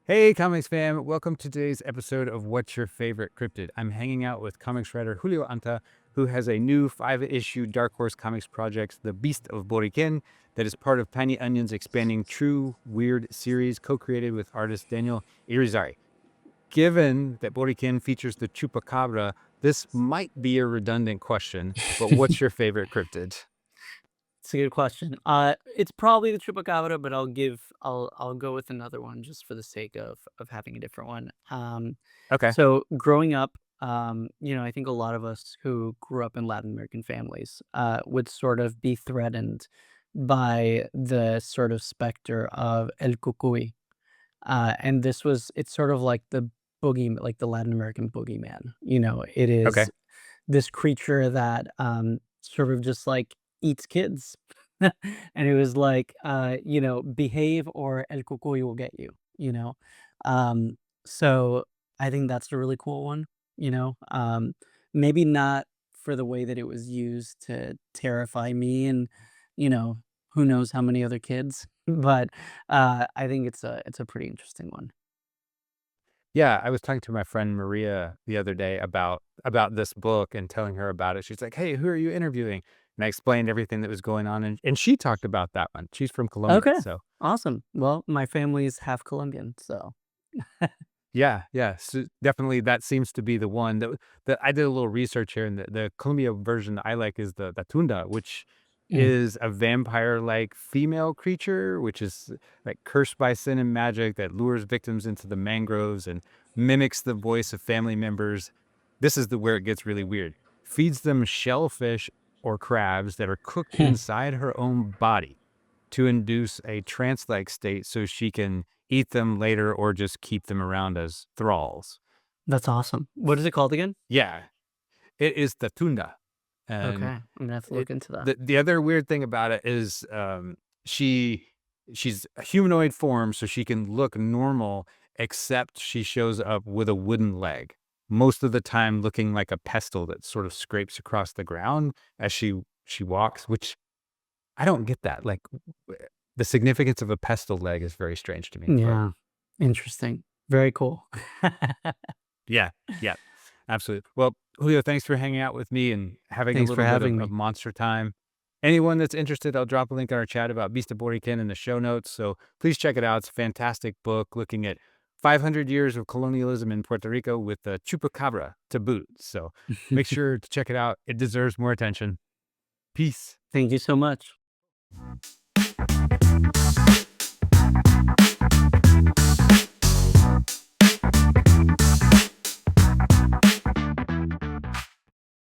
Hey, comics fam! Welcome to today's episode of What's Your Favorite Cryptid? I'm hanging out with comics writer Julio Anta, who has a new 5-issue Dark Horse Comics project, The Beast of Boriken, that is part of Tiny Onion's expanding True Weird series, co-created with artist Daniel Irizarry. Given that Boriken features the chupacabra, this might be a redundant question, but what's your favorite cryptid? It's a good question. It's probably the chupacabra, but I'll go with another one just for the sake of having a different one. Okay. So growing up, I think a lot of us who grew up in Latin American families would sort of be threatened by the sort of specter of El Cucuy. And it's sort of like the like the Latin American boogeyman. It Okay. is this creature that sort of just like eats kids. And it was like, behave or El Cucuy will get you, you know? Um, so I think that's a really cool one, you know? Maybe not for the way that it was used to terrify me and, you know, who knows how many other kids, but I think it's a pretty interesting one. Yeah, I was talking to my friend Maria the other day about this book and telling her about it. She's like, "Hey, who are you interviewing?" And I explained everything that was going on, and she talked about that one. She's from Colombia, Okay, so awesome. Well, my family's half Colombian, so yeah, yeah. So definitely, that seems to be the one that I did a little research here, and the Colombia version I like is the Tunda, which Mm. is a vampire-like female creature, which is like cursed by sin and magic that lures victims into the mangroves and mimics the voice of family members. This is the where it gets really weird. Feeds them shellfish or crabs that are cooked inside her own body to induce a trance-like state so she can eat them later or just keep them around as thralls. That's awesome. What is it called again? Yeah, it is the tunda. Okay, And I'm gonna have to it look into that. the other weird thing about it is, she she's a humanoid form, so she can look normal, except she shows up with a wooden leg, most of the time looking like a pestle that sort of scrapes across the ground as she walks, which I don't get that, like, the significance of a pestle leg is very strange to me, but Yeah, interesting. Very cool. yeah, yeah, absolutely. Well, Julio, thanks for hanging out with me and having a Thanks for little bit having of me. monster time. Anyone that's interested, I'll drop a link in our chat about Beast of Boriken in the show notes, so please check it out. It's a fantastic book looking at 500 years of colonialism in Puerto Rico with the chupacabra to boot, so make sure to check it out. It deserves more attention. Peace. Thank you so much.